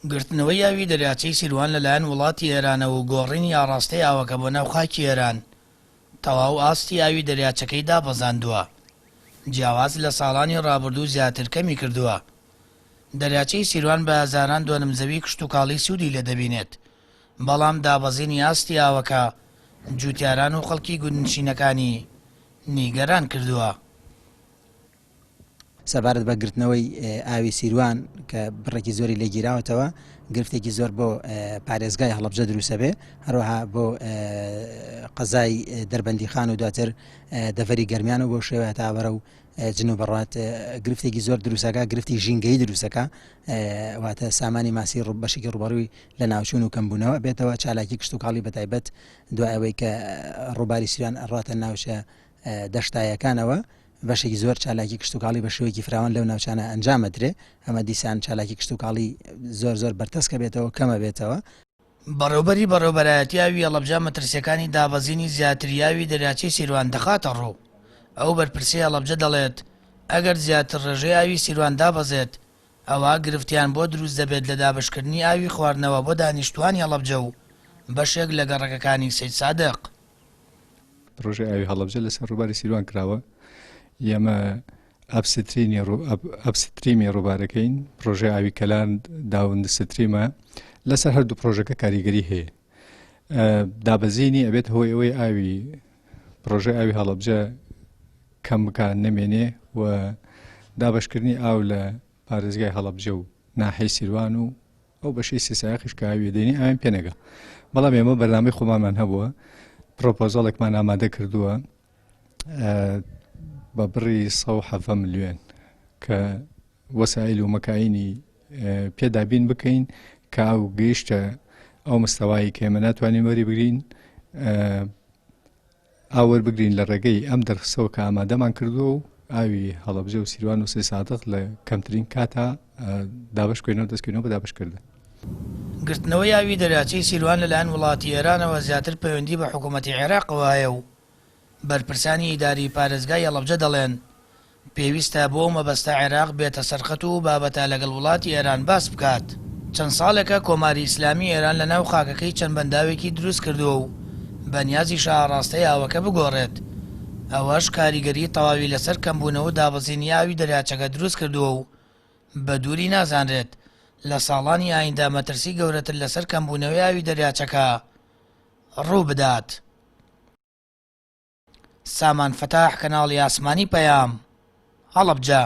گرتنەوەی یاوی دەریاچەی سیروان لەلایەن وڵاتی ئێرانەوە و گۆڕینی ئاڕاستەی ئاوەکە بۆ ناو خاکی ئێران تەواو ئاستی یاوی دەریاچەکەی دابەزاندووە. جیاواز لە ساڵانی ڕابردوو زیاتر کەمی کردووە. دەریاچەی سیروان بە هەزاران دۆنمزەوی کشت و کاڵی سوودی لە دەبینێت، بەڵام دابەزینی ئاستی ئاوەکە جوتیاران و خەڵکی گوندنشینەکانی نیگەران کردووە. سەبارەت بە گرتنەوەی ئاوی سیروان کە بڕێکی زۆری لێگیراوەتەوە، گرفتێکی زۆر بۆ پارێزگای هەڵەبجە دروستە بێ، هەروەها بۆ قەزای دەربەندی خان و دواتر دەڤەری گەرمیان و بۆ شێوە تا بەرە و جن و بەڕات گرفتێکی زۆر دروستەکە، گرفتی ژینگەی دروستەکە، واتە سامانی ماسی بەشێکی ڕوبەڕووی لە ناوچوون و کەمبوونەوە بێتەوە چالاکی کشت و کاڵی بەتایبەت دوای ئەوەی کە ڕووباری سیروان ئەڕاتە ناوچە دەشتایەکانەوە، بەشێکی زۆر چالاکی کشت و کاڵی بە شێوەیەکی فراوان لەو ناوچانە ئەنجامەدرێ. ئەمە دیسان چالاکی کشت و کاڵی زۆر بەرتەسکە بێتەوە، کەمە بێتەوە. بەڕێوەبەری بەڕێوەبەرایەتی یاوی هەڵەبجە مەترسیەکانی دابەزینی زیاتر یاوی دەریاچەی سیروان دەخاتە ڕوو. ئەو بەرپرسی هەڵەبجە دەڵێت ئەگەر زیاتر ڕێژەی ئاوی سیروان دابەزێت، ئەوە گرفتیان بۆ دروست دەبێت لە دابشکردنی ئاوی خواردنەوە بۆ دانیشتوانی هەڵەبجە و بەشێک لە گەڕەکەکانی سەید سادق. پرۆژەی ئاوی هەڵەبجە لەسەر ڕووباری سیروان کراوە. ئێمە ئەپستریمی ڕووبارەکەین، پرۆژەی ئاوی کەلان داوند ستریمە. لەسەر هەردوو پرۆژەکە کاریگەری هەیە. دابەزینی ئەبێت هۆی ئەوەی ئاوی پرۆژەی ئاوی هەڵەبجە کەم بکات نەمێنێ و دابشکردنی ئاو لە پارێزگای هەڵەبجە و ناحەی سیروان و ئەو بەشەی سێسایەخیش کە ئاوی دێنی ئاویان پێنەگا. بەڵام ئێمە بەرنامەی خۆمانمان هەبووە، پرۆپۆزەڵێکمان ئامادە کردووە بە بڕی 170 ملیۆن کە وەسایل و مەکاینی پێدابین بکەین کە ئاو گەیشتە ئەو مستەوایی کە ئێمە ناتوانین وەری بگرین، ئاوەر بگرین لە ڕێگەی ئەم دەرخسەوە کە ئامادەمان کردووە و ئاوی هەڵەبجە و سیروان و سێ سادق لە کەمترین کاتا دابشکردنەوە دەستکردنەوە بە دابشکردن. گرتنەوەی یاوی دەریاچەی سیروان لەلایەن وڵاتی ئێرانەوە زیاتر پەیوەندی بە حکوومەتی عێراقەوە هەیە و بەرپرسانی ئیداری پارێزگای هەڵەبجە دەڵێن پێویستە بۆ مەبەستە عێراق بێتە سەرخەت و بابەتە لەگەڵ وڵاتی ئێران باس بکات. چەند ساڵێکە کۆماری ئیسلامی ئێران لە ناو خاکەکەی چەند بەنداوێکی دروست کردووە و بەنیازی شاڕاستەی ئاوەکە بگۆڕێت. ئەوەش کاریگەری تەواوی لەسەر کەمبوونەوە دابەزینی ئاوی دەریاچەکە دروست کردووە و بە دووری نازانرێت لە ساڵانی ئایندا مەترسی گەورەتر لەسەر کەمبوونەوەی ئاوی دەریاچەکە ڕوو بدات. سامان فتاح، کەناڵی ئاسمانی پەیام، هەڵەبجە.